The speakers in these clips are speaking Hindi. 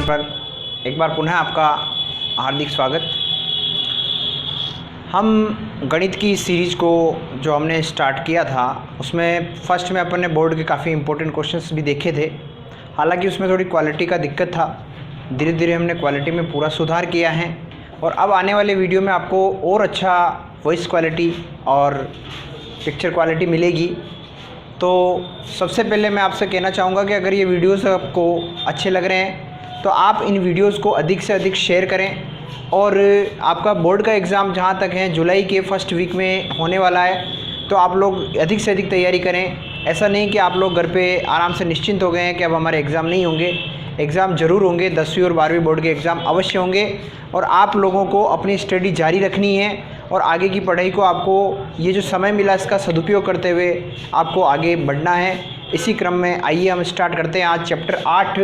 पर एक बार पुनः आपका हार्दिक स्वागत। हम गणित की सीरीज़ को जो हमने स्टार्ट किया था उसमें फर्स्ट में अपन ने बोर्ड के काफ़ी इंपॉर्टेंट क्वेश्चंस भी देखे थे। हालांकि उसमें थोड़ी क्वालिटी का दिक्कत था, धीरे धीरे हमने क्वालिटी में पूरा सुधार किया है और अब आने वाले वीडियो में आपको और अच्छा वॉइस क्वालिटी और पिक्चर क्वालिटी मिलेगी। तो सबसे पहले मैं आपसे कहना चाहूँगा कि अगर ये वीडियोस आपको अच्छे लग रहे हैं तो आप इन वीडियोस को अधिक से अधिक शेयर करें। और आपका बोर्ड का एग्ज़ाम जहाँ तक है जुलाई के फर्स्ट वीक में होने वाला है, तो आप लोग अधिक से अधिक तैयारी करें। ऐसा नहीं कि आप लोग घर पे आराम से निश्चिंत हो गए हैं कि अब हमारे एग्ज़ाम नहीं होंगे। एग्ज़ाम ज़रूर होंगे, 10वीं और 12वीं बोर्ड के एग्ज़ाम अवश्य होंगे और आप लोगों को अपनी स्टडी जारी रखनी है और आगे की पढ़ाई को आपको ये जो समय मिला इसका सदुपयोग करते हुए आपको आगे बढ़ना है। इसी क्रम में आइए हम स्टार्ट करते हैं। आज चैप्टर 8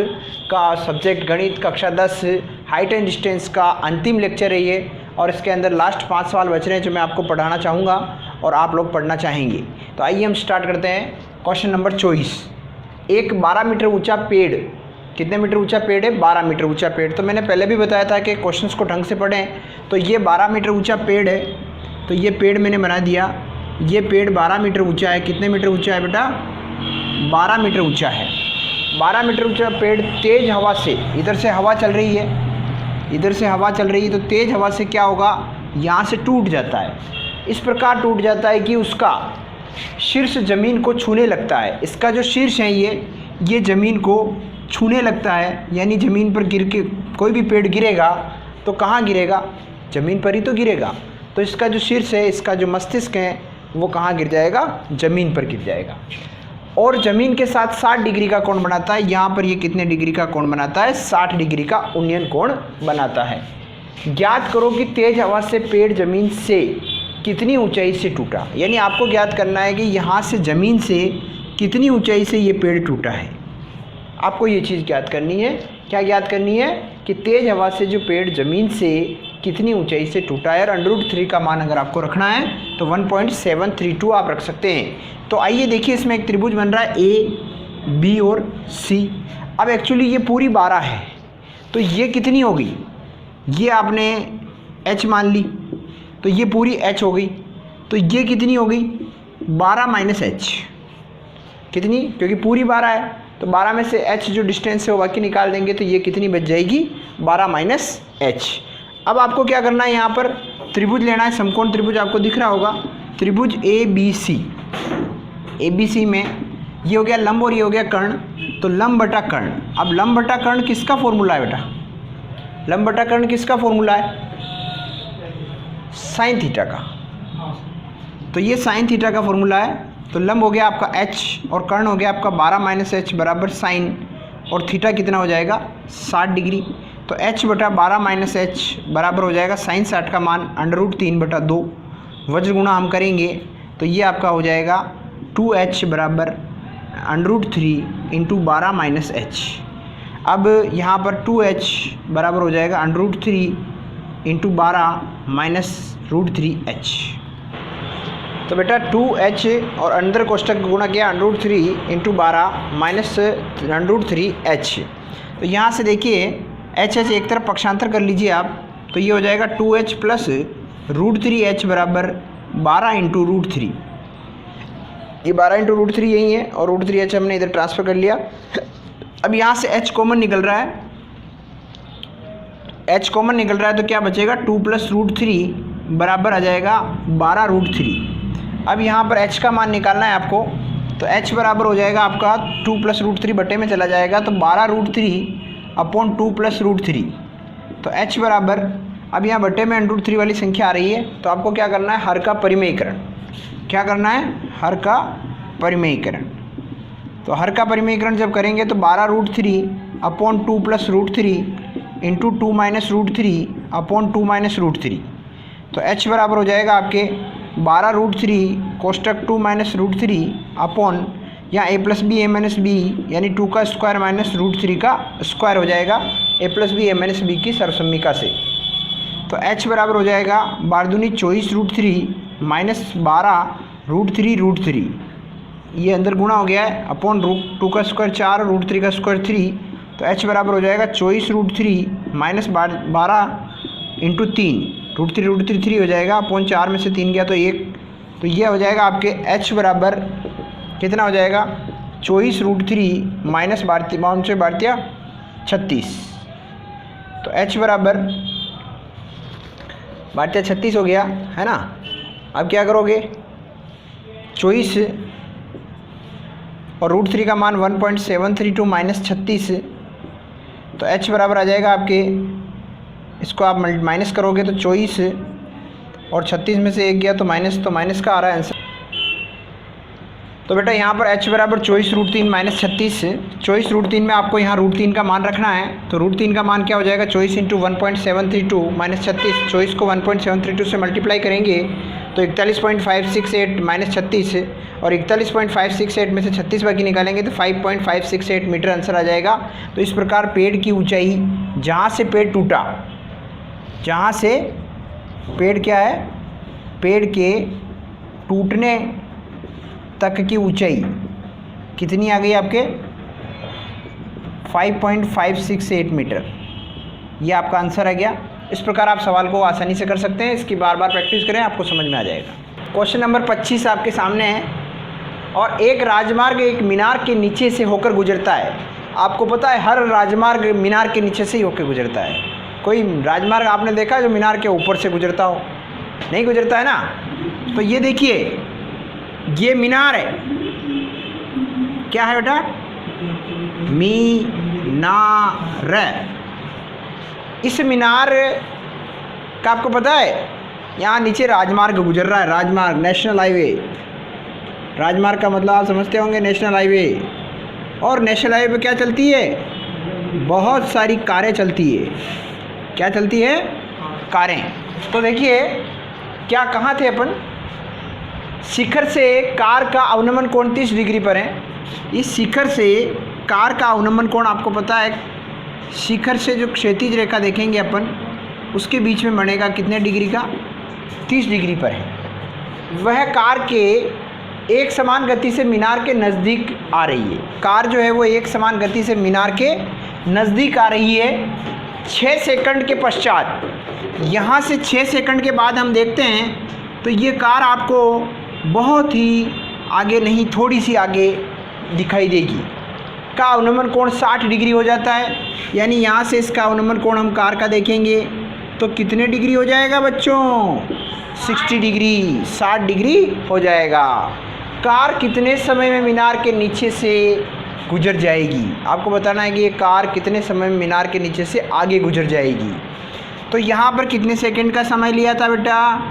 का सब्जेक्ट गणित कक्षा 10 हाइट एंड डिस्टेंस का अंतिम लेक्चर है ये, और इसके अंदर लास्ट 5 सवाल बच रहे हैं जो मैं आपको पढ़ाना चाहूँगा और आप लोग पढ़ना चाहेंगे। तो आइए हम स्टार्ट करते हैं। क्वेश्चन नंबर 24, एक 12 मीटर ऊँचा पेड़, कितने मीटर ऊंचा पेड़ है? 12 मीटर ऊंचा पेड़। तो मैंने पहले भी बताया था कि क्वेश्चंस को ढंग से पढ़ें। तो ये 12 मीटर ऊंचा पेड़ है, तो ये पेड़ मैंने बना दिया। ये पेड़ 12 मीटर ऊंचा है। कितने मीटर ऊंचा है बेटा? 12 मीटर ऊंचा है। 12 मीटर ऊंचा पेड़ तेज़ हवा से, इधर से हवा चल रही है, इधर से हवा चल रही है, तो तेज़ हवा से क्या होगा, यहाँ से टूट जाता है। इस प्रकार टूट जाता है कि उसका शीर्ष ज़मीन को छूने लगता है। इसका जो शीर्ष है ये ज़मीन को छूने लगता है, यानी ज़मीन पर गिर के कोई भी पेड़ गिरेगा तो कहाँ गिरेगा? ज़मीन पर ही तो गिरेगा। तो इसका जो शीर्ष है, इसका जो मस्तिष्क है वो कहाँ गिर जाएगा? ज़मीन पर गिर जाएगा। और ज़मीन के साथ 60 डिग्री का कोण बनाता है। यहाँ पर ये कितने डिग्री का कोण बनाता है? 60 डिग्री का उन्नयन कोण बनाता है। ज्ञात करो कि तेज़ हवा से पेड़ ज़मीन से कितनी ऊँचाई से टूटा। यानी आपको ज्ञात करना है कि यहाँ से ज़मीन से कितनी ऊँचाई से ये पेड़ टूटा है। आपको ये चीज़ ज्ञात करनी है। क्या ज्ञात करनी है? कि तेज़ हवा से जो पेड़ ज़मीन से कितनी ऊंचाई से टूटा है। और √3 का मान अगर आपको रखना है तो 1.732 आप रख सकते हैं। तो आइए देखिए, इसमें एक त्रिभुज बन रहा है A, B और C। अब एक्चुअली ये पूरी 12 है, तो ये कितनी हो गई? ये आपने H मान ली, तो ये पूरी H हो गई। तो ये कितनी हो गई? 12 - H। कितनी? क्योंकि पूरी 12 है, तो 12 में से H जो डिस्टेंस है वो बाकी निकाल देंगे, तो ये कितनी बच जाएगी? 12 - H। अब आपको क्या करना है, यहाँ पर त्रिभुज लेना है। समकोण त्रिभुज आपको दिख रहा होगा, त्रिभुज ABC। ABC में ये हो गया लंब और ये हो गया कर्ण, तो लंब बटा कर्ण। अब लंब बटा कर्ण किसका फॉर्मूला है बेटा? लंब बटा कर्ण किसका फॉर्मूला है? साइन थीटा का। तो ये साइन थीटा का फॉर्मूला है। तो लंब हो गया आपका H और कर्ण हो गया आपका 12 - H बराबर साइन, और थीटा कितना हो जाएगा? 60 डिग्री। तो H बटा 12 - H बराबर हो जाएगा साइन 60 का मान √3/2। वज्र गुणा हम करेंगे तो ये आपका हो जाएगा 2H बराबर √3 × 12 - H। अब यहाँ पर 2H बराबर हो जाएगा √3 × 12 - √3H। तो बेटा 2H और अंदर कोष्टक गुणा किया √3 × 12 - √3H। तो यहाँ से देखिए H एक तरफ पक्षांतर कर लीजिए आप, तो ये हो जाएगा 2H प्लस √3H बराबर 12 × √3। ये 12 × √3 यही है और √3H हमने इधर ट्रांसफ़र कर लिया। अब यहाँ से H कॉमन निकल रहा है, H कॉमन निकल रहा है, तो क्या बचेगा? 2 + √3 बराबर आ जाएगा 12 √3। अब यहाँ पर H का मान निकालना है आपको, तो H बराबर हो जाएगा आपका 2 + √3 बटे में चला जाएगा, तो 12 √3 अपॉन 2 + √3। तो H बराबर, अब यहाँ बटे में √3 वाली संख्या आ रही है, तो आपको क्या करना है? हर का परिमेयीकरण। क्या करना है? हर का परिमेयीकरण। तो हर का परिमेयीकरण जब करेंगे तो 12 √3 अपॉन 2 + √3 × 2 - √3 अपॉन 2 - √3। तो H बराबर हो जाएगा आपके 12 √3 कोष्टक 2 - √3 अपॉन यहाँ A + B A - B, यानी 2 का स्क्वायर माइनस √3 का स्क्वायर हो जाएगा A + B A - B की सर्वसम्मिका से। तो H बराबर हो जाएगा 12 दूनी 24 √3 - 12 √3 ये अंदर गुणा हो गया है अपॉन √2 का स्क्वायर 4 √3 का स्क्वायर 3 तो h बराबर हो जाएगा 24√3 माइनस 12 इंटू 3, √3 3 हो जाएगा, अपॉन 4 में से 3 गया तो 1, तो ये हो जाएगा आपके h बराबर कितना हो जाएगा 24√3 माइनस 36, तो h बराबर 36 हो गया है ना। अब क्या करोगे 24 और √3 का मान 1.732 माइनस 36, तो h बराबर आ जाएगा आपके, इसको आप माइनस करोगे तो 24 और 36 में से 1 गया तो माइनस का आ रहा है आंसर। तो बेटा यहाँ पर h बराबर 24√3 माइनस 36, 24√3 में आपको यहाँ √3 का मान रखना है, तो √3 का मान क्या हो जाएगा 24 इंटू 1.732 माइनस 36, 24 को 1.732 से मल्टीप्लाई करेंगे तो 41.568 माइनस 36, और 41.568 में से 36 बाकी निकालेंगे तो 5.568 मीटर आंसर आ जाएगा। तो इस प्रकार पेड़ की ऊंचाई, जहाँ से पेड़ टूटा, जहाँ से पेड़ क्या है, पेड़ के टूटने तक की ऊंचाई कितनी आ गई आपके 5.568 मीटर, ये आपका आंसर आ गया। इस प्रकार आप सवाल को आसानी से कर सकते हैं, इसकी बार बार प्रैक्टिस करें, आपको समझ में आ जाएगा। क्वेश्चन नंबर 25 आपके सामने है, और एक राजमार्ग एक मीनार के नीचे से होकर गुजरता है। आपको पता है हर राजमार्ग मीनार के नीचे से ही होकर गुजरता है। कोई राजमार्ग आपने देखा जो मीनार के ऊपर से गुजरता हो? नहीं गुजरता है ना। तो ये देखिए, ये मीनार है, क्या है बेटा? मीनार। इस मीनार का आपको पता है यहाँ नीचे राजमार्ग गुजर रहा है, राजमार्ग, नेशनल हाईवे। राजमार्ग का मतलब आप समझते होंगे, नेशनल हाईवे। और नेशनल हाईवे पे क्या चलती है? बहुत सारी कारें चलती है। क्या चलती है? कारें। तो देखिए क्या कहाँ थे अपन, शिखर से कार का अवनमन कोण 30 डिग्री पर है। इस शिखर से कार का अवनमन कोण आपको पता है, शिखर से जो क्षैतिज रेखा देखेंगे अपन, उसके बीच में बनेगा कितने डिग्री का? 30 डिग्री पर है। वह कार के एक समान गति से मीनार के नज़दीक आ रही है। कार जो है वो एक समान गति से मीनार के नज़दीक आ रही है 6 सेकंड के पश्चात। यहाँ से 6 सेकंड के बाद हम देखते हैं तो ये कार आपको बहुत ही आगे नहीं, थोड़ी सी आगे दिखाई देगी। का अवनमन कोण 60 डिग्री हो जाता है, यानी यहाँ से इसका अवनमन कोण हम कार का देखेंगे तो कितने डिग्री हो जाएगा बच्चों? 60 डिग्री, 60 डिग्री हो जाएगा। कार कितने समय में मीनार के नीचे से गुजर जाएगी? आपको बताना है कि ये कार कितने समय में मीनार के नीचे से आगे गुजर जाएगी। तो यहाँ पर कितने सेकंड का समय लिया था बेटा?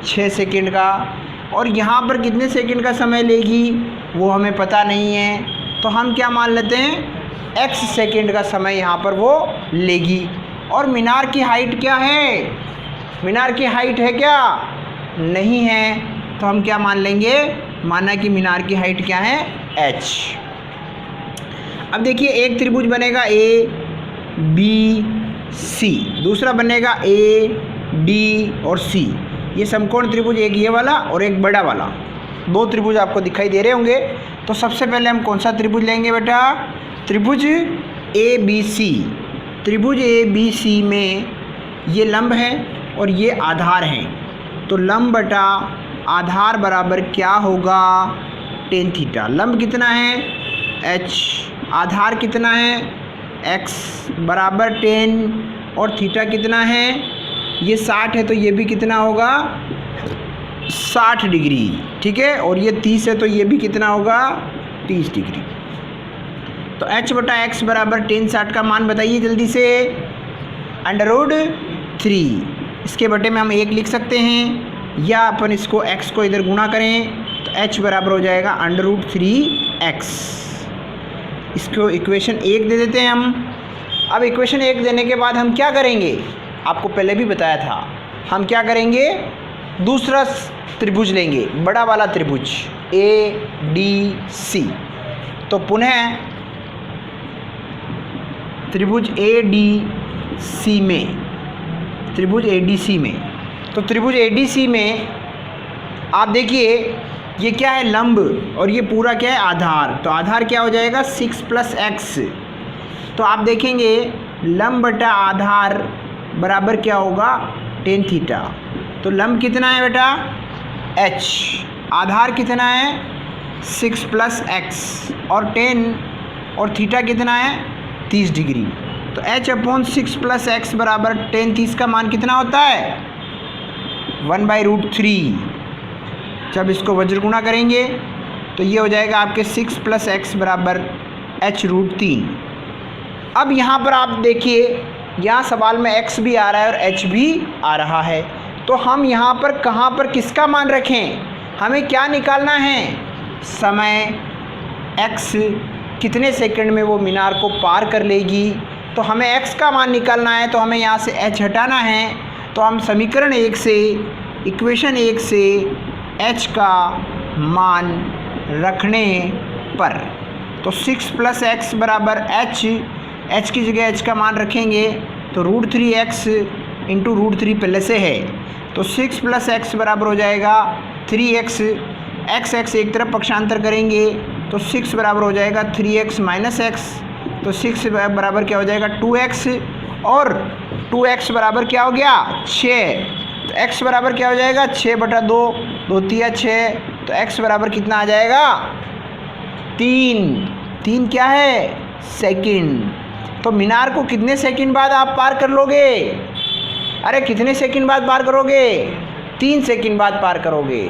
6 सेकंड का। और यहाँ पर कितने सेकंड का समय लेगी वो हमें पता नहीं है, तो हम क्या मान लेते हैं? x सेकंड का समय यहाँ पर वो लेगी। और मीनार की हाइट क्या है? मीनार की हाइट है क्या? नहीं है, तो हम क्या मान लेंगे? माना कि मीनार की हाइट क्या है? h। अब देखिए एक त्रिभुज बनेगा ABC, दूसरा बनेगा AD और C। ये समकोण त्रिभुज, एक ये वाला और एक बड़ा वाला, दो त्रिभुज आपको दिखाई दे रहे होंगे। तो सबसे पहले हम कौन सा त्रिभुज लेंगे बेटा? त्रिभुज ABC। त्रिभुज ABC में ये लंब है और ये आधार हैं, तो लंब बटा आधार बराबर क्या होगा? tan theta. लंब कितना है? h, आधार कितना है? x बराबर tan, और थीटा कितना है? ये 60 है तो ये भी कितना होगा? 60 डिग्री, ठीक है। और ये 30 है तो ये भी कितना होगा? 30 डिग्री। तो h बटा x बराबर tan 60 का मान बताइए जल्दी से। √3, इसके बटे में हम 1 लिख सकते हैं, या अपन इसको x को इधर गुणा करें तो h बराबर हो जाएगा √3x। इसको इक्वेशन 1 दे देते हैं हम। अब इक्वेशन 1 देने के बाद हम क्या करेंगे? आपको पहले भी बताया था, हम क्या करेंगे? दूसरा त्रिभुज लेंगे, बड़ा वाला त्रिभुज ADC। तो पुनः त्रिभुज ADC में, त्रिभुज ADC में, तो त्रिभुज ADC में आप देखिए ये क्या है? लंब, और ये पूरा क्या है? आधार। तो आधार क्या हो जाएगा? 6 + x। तो आप देखेंगे लंब बटा आधार बराबर क्या होगा, टेन थीटा। तो लंब कितना है बेटा, h, आधार कितना है 6 + x और 10 और थीटा कितना है 30 डिग्री। तो h/6 + x बराबर 10, 30 का मान कितना होता है 1/√3। जब इसको वज्र गुणा करेंगे तो ये हो जाएगा आपके 6 + x बराबर h√3। अब यहाँ पर आप देखिए, यहाँ सवाल में x भी आ रहा है और h भी आ रहा है, तो हम यहाँ पर कहाँ पर किसका मान रखें, हमें क्या निकालना है, समय x कितने सेकंड में वो मीनार को पार कर लेगी। तो हमें x का मान निकालना है, तो हमें यहाँ से h हटाना है। तो हम समीकरण 1 से, इक्वेशन 1 से h का मान रखने पर, तो 6 + x बराबर h की जगह h का मान रखेंगे तो √3x × √3 पहले से है, तो 6 + x बराबर हो जाएगा 3x, x एक तरफ पक्षांतर करेंगे तो 6 बराबर हो जाएगा 3x - x, तो 6 बराबर क्या हो जाएगा 2x, और 2x बराबर क्या हो गया 6, तो x बराबर क्या हो जाएगा 6/2, 2 × 6, तो x बराबर कितना आ जाएगा 3 क्या है सेकंड। तो मीनार को कितने सेकंड बाद आप पार कर लोगे, अरे कितने सेकंड बाद पार करोगे, 3 सेकंड बाद पार करोगे।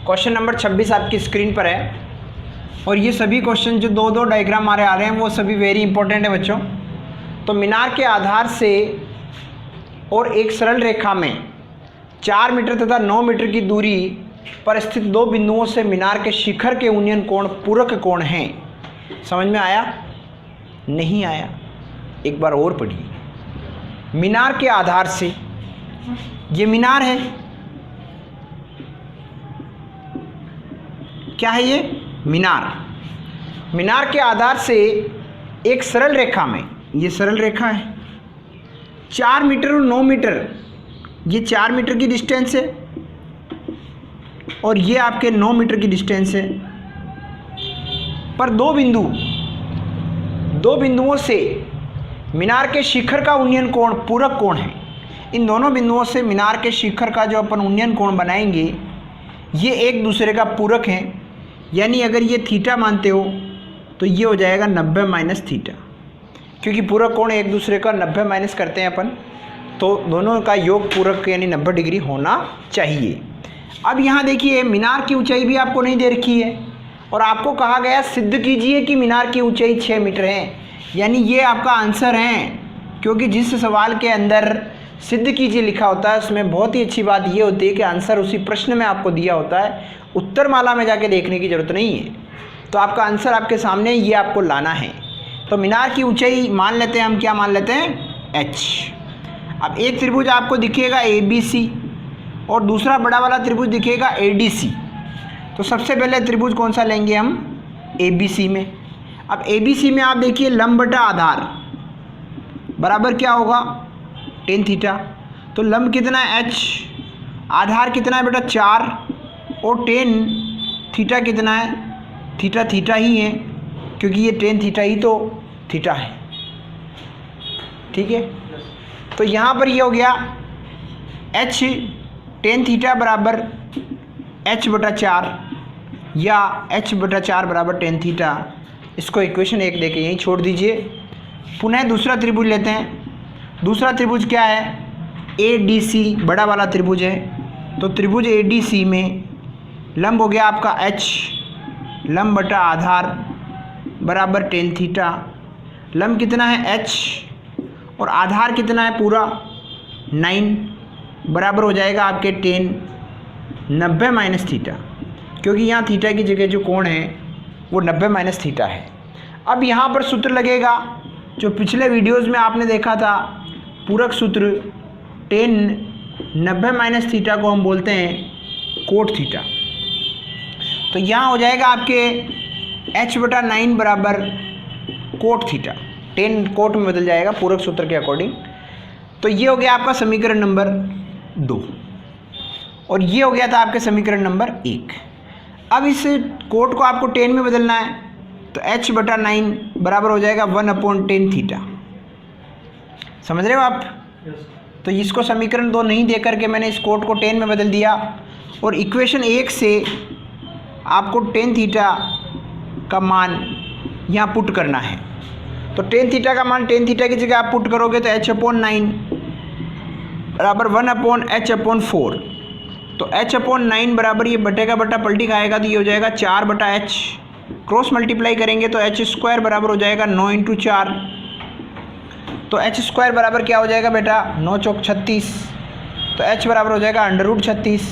क्वेश्चन नंबर 26 आपकी स्क्रीन पर है, और ये सभी क्वेश्चन जो 2-2 डायग्राम हमारे आ रहे हैं वो सभी वेरी इंपॉर्टेंट है बच्चों। तो मीनार के आधार से और एक सरल रेखा में 4 मीटर तथा 9 मीटर की दूरी पर स्थित 2 बिंदुओं से मीनार के शिखर के उन्नयन कोण पूरक कोण हैं। समझ में आया, नहीं आया, एक बार और पढ़िए। मीनार के आधार से, ये मीनार है, क्या है ये मीनार के आधार से एक सरल रेखा में, ये सरल रेखा है, 4 मीटर और 9 मीटर, ये 4 मीटर की डिस्टेंस है और ये आपके 9 मीटर की डिस्टेंस है, पर दो बिंदुओं से मीनार के शिखर का उन्नयन कोण पूरक कोण है। इन दोनों बिंदुओं से मीनार के शिखर का जो अपन उन्नयन कोण बनाएंगे ये एक दूसरे का पूरक है, यानी अगर ये थीटा मानते हो तो ये हो जाएगा 90 - थीटा, क्योंकि पूरक कोण एक दूसरे का 90 माइनस करते हैं अपन, तो दोनों का योग पूरक यानी 90 डिग्री होना चाहिए। अब यहाँ देखिए मीनार की ऊंचाई भी आपको नहीं दे रखी है और आपको कहा गया सिद्ध कीजिए कि मीनार की ऊंचाई 6 मीटर है, यानी ये आपका आंसर है, क्योंकि जिस सवाल के अंदर सिद्ध कीजिए लिखा होता है उसमें बहुत ही अच्छी बात ये होती है कि आंसर उसी प्रश्न में आपको दिया होता है, उत्तरमाला में जाके देखने की ज़रूरत नहीं है। तो आपका आंसर आपके सामने, ये आपको लाना है। तो मीनार की ऊंचाई मान लेते हैं हम, क्या मान लेते हैं h। अब एक त्रिभुज आपको दिखेगा ABC और दूसरा बड़ा वाला त्रिभुज दिखेगा ADC। तो सबसे पहले त्रिभुज कौन सा लेंगे हम, ABC में। अब ABC में आप देखिए लंब बटा आधार बराबर क्या होगा tan थीटा। तो लंब कितना है h, आधार कितना है बेटा 4 और tan थीटा कितना है, थीटा ही है, क्योंकि ये tan थीटा ही तो थीटा है, ठीक है। तो यहाँ पर ये हो गया h tan थीटा बराबर h/4 या h/4 बराबर tan थीटा। इसको इक्वेशन 1 देके यहीं छोड़ दीजिए। पुनः दूसरा त्रिभुज लेते हैं। दूसरा त्रिभुज क्या है, ADC बड़ा वाला त्रिभुज है। तो त्रिभुज ADC में लंब हो गया आपका h, लंब बटा आधार बराबर tan थीटा। लंब कितना है h और आधार कितना है पूरा 9, बराबर हो जाएगा आपके tan 90 - थीटा, क्योंकि यहाँ थीटा की जगह जो कोण है वो 90 - थीटा है। अब यहाँ पर सूत्र लगेगा जो पिछले वीडियोस में आपने देखा था, पूरक सूत्र tan 90 - थीटा को हम बोलते हैं कोट थीटा। तो यहाँ हो जाएगा आपके h/9 बराबर कोट थीटा, tan कोट में बदल जाएगा पूरक सूत्र के अकॉर्डिंग। तो ये हो गया आपका समीकरण नंबर 2 और ये हो गया था आपके समीकरण नंबर 1। अब इस कोट को आपको tan में बदलना है, तो h/9 बराबर हो जाएगा 1/10 थीटा। समझ रहे हो आप? तो इसको समीकरण 2 नहीं दे करके मैंने इस कोट को 10 में बदल दिया और इक्वेशन 1 से आपको 10 थीटा का मान यहाँ पुट करना है। तो 10 थीटा का मान 10 थीटा की जगह आप पुट करोगे तो h/9 बराबर 1/h/4। तो h/9 बराबर ये बटे का बटा पलटी खाएगा तो ये हो जाएगा 4/h। क्रॉस मल्टीप्लाई करेंगे तो h² बराबर हो जाएगा 9 × 4। तो h² बराबर क्या हो जाएगा बेटा? 9 × 4 = 36। तो h बराबर हो जाएगा √36।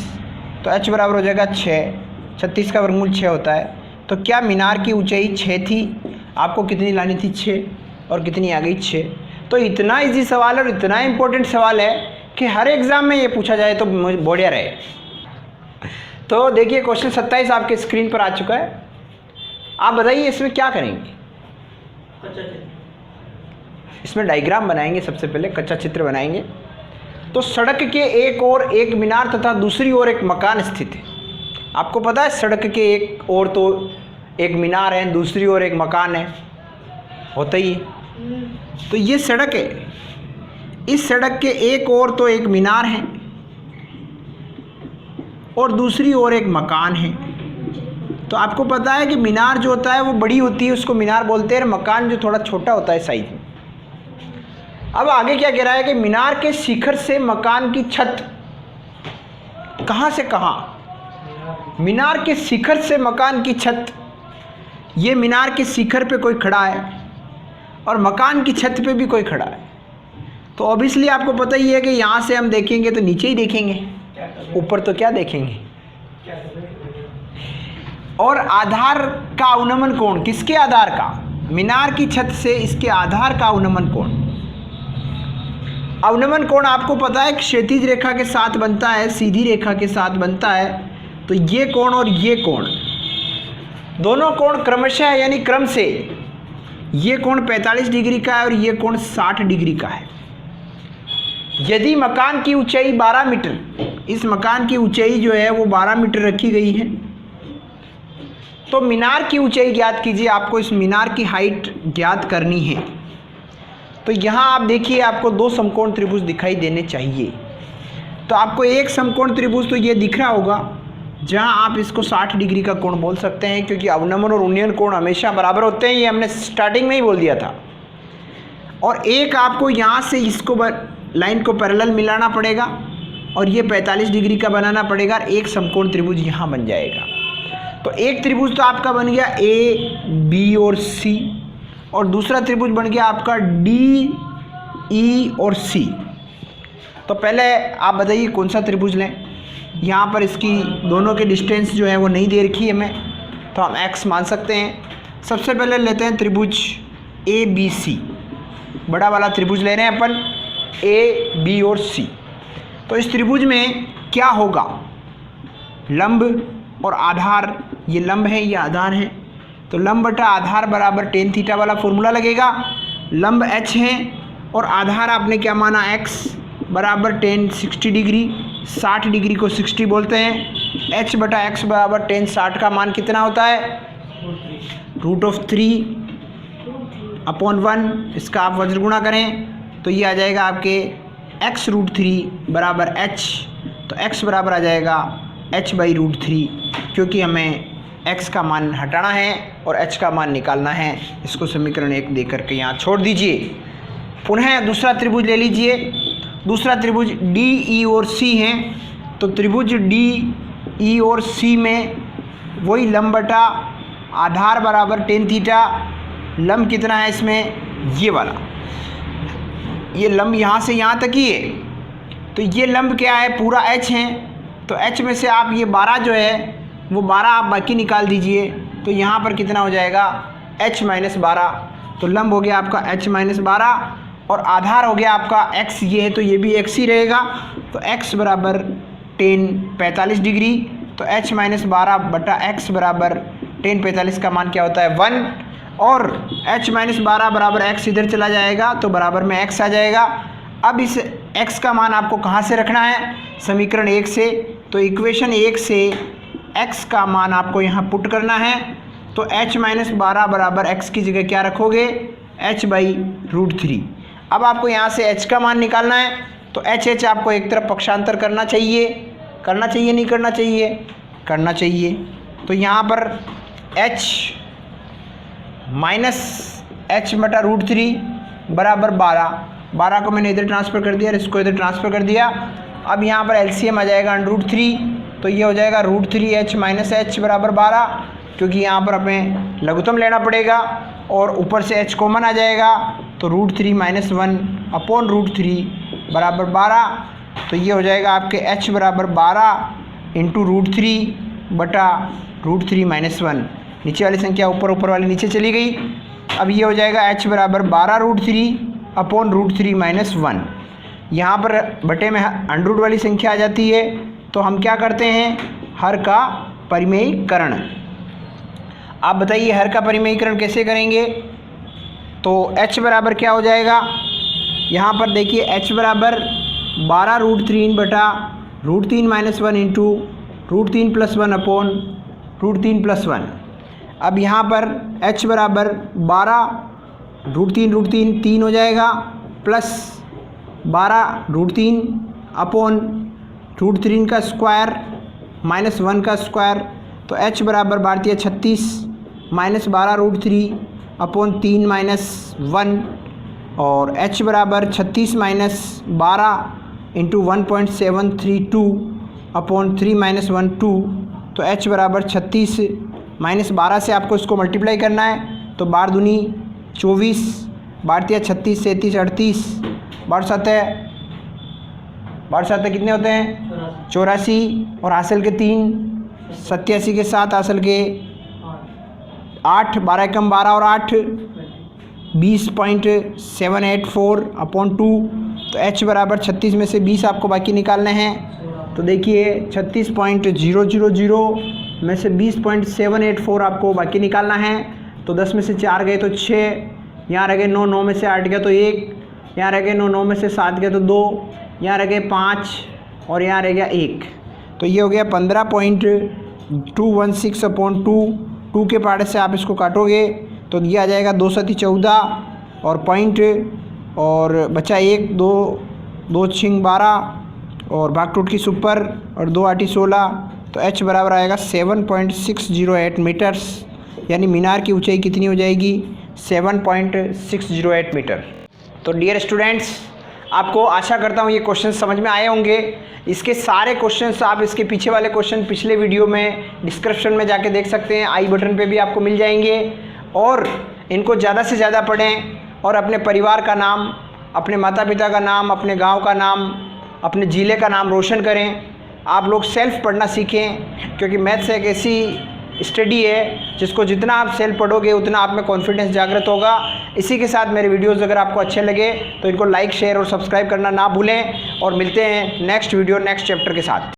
तो h बराबर हो जाएगा 6। 36 का वर्गमूल 6 होता है। तो क्या मीनार की ऊंचाई 6 थी? आपको कितनी लानी थी? 6। और कितनी आ गई? 6। तो इतना इजी सवाल और इतना इम्पोर्टेंट सवाल है कि हर एग्ज़ाम में ये पूछा जाए तो बढ़िया रहे। तो देखिए क्वेश्चन 27 आपके स्क्रीन पर आ चुका है। आप बताइए इसमें क्या करेंगे? इसमें डायग्राम बनाएंगे। सबसे पहले कच्चा चित्र बनाएंगे। तो सड़क के एक ओर एक मीनार तथा दूसरी ओर एक मकान स्थित है। आपको पता है सड़क के एक ओर तो एक मीनार है, दूसरी ओर एक मकान है, होता ही है। तो ये सड़क है, इस सड़क के एक ओर तो एक मीनार है और दूसरी ओर एक मकान है। तो आपको पता है कि मीनार जो होता है वो बड़ी होती है, उसको मीनार बोलते हैं, मकान जो थोड़ा छोटा होता है साइज में। अब आगे क्या कह रहा है कि मीनार के शिखर से मकान की छत, कहाँ से कहाँ? मीनार के शिखर से मकान की छत। ये मीनार के शिखर पे कोई खड़ा है और मकान की छत पे भी कोई खड़ा है। तो ऑब्वियसली आपको पता ही है कि यहाँ से हम देखेंगे तो नीचे ही देखेंगे, ऊपर तो क्या देखेंगे। और आधार का अवनमन कोण, किसके आधार का? मीनार की छत से इसके आधार का अवनमन कोण। अवनमन कोण आपको पता है क्षैतिज रेखा के साथ बनता है, सीधी रेखा के साथ बनता है। तो ये कोण और ये कोण, दोनों कोण क्रमशः यानी क्रम से, ये कोण 45 डिग्री का है और ये कोण 60 डिग्री का है। यदि मकान की ऊंचाई 12 मीटर, इस मकान की ऊंचाई जो है वो 12 मीटर रखी गई है, तो मीनार की ऊंचाई ज्ञात कीजिए। आपको इस मीनार की हाइट ज्ञात करनी है। तो यहाँ आप देखिए आपको 2 समकोण त्रिभुज दिखाई देने चाहिए। तो आपको एक समकोण त्रिभुज तो ये दिख रहा होगा, जहाँ आप इसको 60 डिग्री का कोण बोल सकते हैं, क्योंकि अवनमन और उन्नयन कोण हमेशा बराबर होते हैं, ये हमने स्टार्टिंग में ही बोल दिया था। और एक आपको यहाँ से इसको लाइन को पैरेलल मिलाना पड़ेगा और ये 45 डिग्री का बनाना पड़ेगा। एक समकोण त्रिभुज यहाँ बन जाएगा। तो एक त्रिभुज तो आपका बन गया ए, बी और सी, और दूसरा त्रिभुज बन गया आपका डी, ई और सी। तो पहले आप बताइए कौन सा त्रिभुज लें। यहाँ पर इसकी दोनों के डिस्टेंस जो है वो नहीं दे रखी है हमें, तो हम x मान सकते हैं। सबसे पहले लेते हैं त्रिभुज ए बी सी, बड़ा वाला त्रिभुज ले रहे हैं अपन, ए बी और सी। तो इस त्रिभुज में क्या होगा? लंब और आधार, ये लंब है ये आधार है, तो लंब बटा आधार बराबर tan थीटा वाला फॉर्मूला लगेगा। लंब h है और आधार आपने क्या माना? x बराबर tan 60 डिग्री, 60 डिग्री को 60 बोलते हैं। h बटा x बराबर tan 60 का मान कितना होता है? √3/1। इसका आप वज्र गुणा करें तो ये आ जाएगा आपके x√3 बराबर h। तो x बराबर आ जाएगा h/√3, क्योंकि हमें x का मान हटाना है और h का मान निकालना है। इसको समीकरण 1 दे करके यहाँ छोड़ दीजिए। पुनः दूसरा त्रिभुज ले लीजिए। दूसरा त्रिभुज डी, ई और सी हैं। तो त्रिभुज डी, ई और सी में वही लंब बटा आधार बराबर tan थीटा। लंब कितना है इसमें? ये वाला, ये लंब यहाँ से यहाँ तक ही है। तो ये लंब क्या है? पूरा h है। तो h में से आप ये 12 जो है वो 12 आप बाकी निकाल दीजिए। तो यहाँ पर कितना हो जाएगा? h-12। तो लंब हो गया आपका h-12 और आधार हो गया आपका x, ये है तो ये भी x ही रहेगा। तो x बराबर tan 45 डिग्री। तो h-12 बटा x बराबर tan 45 का मान क्या होता है? 1। और h-12 बराबर x इधर चला जाएगा तो बराबर में x आ जाएगा। अब इस x का मान आपको कहाँ से रखना है? समीकरण 1 से। तो इक्वेशन 1 से x का मान आपको यहाँ पुट करना है। तो h माइनस 12 बराबर x की जगह क्या रखोगे, h/√3। अब आपको यहाँ से h का मान निकालना है, तो h आपको एक तरफ पक्षांतर करना चाहिए, नहीं करना चाहिए, करना चाहिए। तो यहाँ पर h माइनस h/√3 बराबर 12 को मैंने इधर ट्रांसफ़र कर दिया और इसको इधर ट्रांसफ़र कर दिया। अब यहाँ पर एलसीएम आ जाएगा √3, तो ये हो जाएगा √3h माइनस h बराबर 12, क्योंकि यहाँ पर हमें लघुत्तम लेना पड़ेगा और ऊपर से h कॉमन आ जाएगा, तो √3 माइनस 1 अपॉन √3 बराबर 12। तो ये हो जाएगा आपके h बराबर 12 इंटू √3 बटा √3 माइनस 1। नीचे वाली संख्या ऊपर वाली नीचे चली गई। अब ये हो जाएगा h बराबर 12√3 अपॉन √3 माइनस 1। यहाँ पर बटे में अंडर वाली संख्या आ जाती है, तो हम क्या करते हैं, हर का परिमेयीकरण। आप बताइए हर का परिमेयीकरण कैसे करेंगे। तो h बराबर क्या हो जाएगा, यहाँ पर देखिए h बराबर 12√3 बटा √3 minus 1 into √3 plus 1 upon √3 plus 1। अब यहाँ पर h बराबर 12 √3 3 हो जाएगा, प्लस 12√3 अपॉन √3 का स्क्वायर माइनस 1 का स्क्वायर। तो h बराबर भारतीय 36 माइनस 12√3 अपॉन 3 माइनस 1, और h बराबर 36 माइनस 12 इंटू 1.732 अपॉन 3 माइनस 1 2। तो h बराबर 36 माइनस 12 से आपको इसको मल्टीप्लाई करना है, तो 12 दूनी 24, भारतीय 36 37 38, 12 7 कितने होते हैं 84, और हासिल के 3, 87 के 7 हासिल के 8, 12 एकम 12 और 8 20.784 अपॉन 2। तो h बराबर 36 में से 20 आपको बाकी निकालने हैं। तो देखिए 36.000 में से 20.784 आपको बाकी निकालना है। तो 10 में से 4 गए तो 6, यहाँ रह गए 9, 9 में से 8 गया तो 1, यहाँ रह गए 9, 9 में से 7 गया तो 2, यहाँ रह गए 5 और यहाँ रह गया 1। तो ये हो गया 15.216 अपॉन 2 के पार्ट से आप इसको काटोगे तो ये आ जाएगा 2 7 14 और पॉइंट, और बचा 1 2 2 6 12 और भाग टूट की सुपर और 2 8 16। तो h बराबर आएगा 7.608 मीटर्स, यानी मीनार की ऊंचाई कितनी हो जाएगी 7.608 मीटर। तो डियर स्टूडेंट्स, आपको आशा करता हूँ ये क्वेश्चन समझ में आए होंगे। इसके सारे क्वेश्चंस आप इसके पीछे वाले क्वेश्चन पिछले वीडियो में डिस्क्रिप्शन में जाके देख सकते हैं, आई बटन पे भी आपको मिल जाएंगे। और इनको ज़्यादा से ज़्यादा पढ़ें और अपने परिवार का नाम, अपने माता पिता का नाम, अपने गांव का नाम, अपने ज़िले का नाम रोशन करें। आप लोग सेल्फ़ पढ़ना सीखें, क्योंकि मैथ्स एक ऐसी स्टडी है जिसको जितना आप सेल्फ पढ़ोगे उतना आप में कॉन्फिडेंस जागृत होगा। इसी के साथ मेरे वीडियोस अगर आपको अच्छे लगे तो इनको लाइक शेयर और सब्सक्राइब करना ना भूलें, और मिलते हैं नेक्स्ट वीडियो नेक्स्ट चैप्टर के साथ।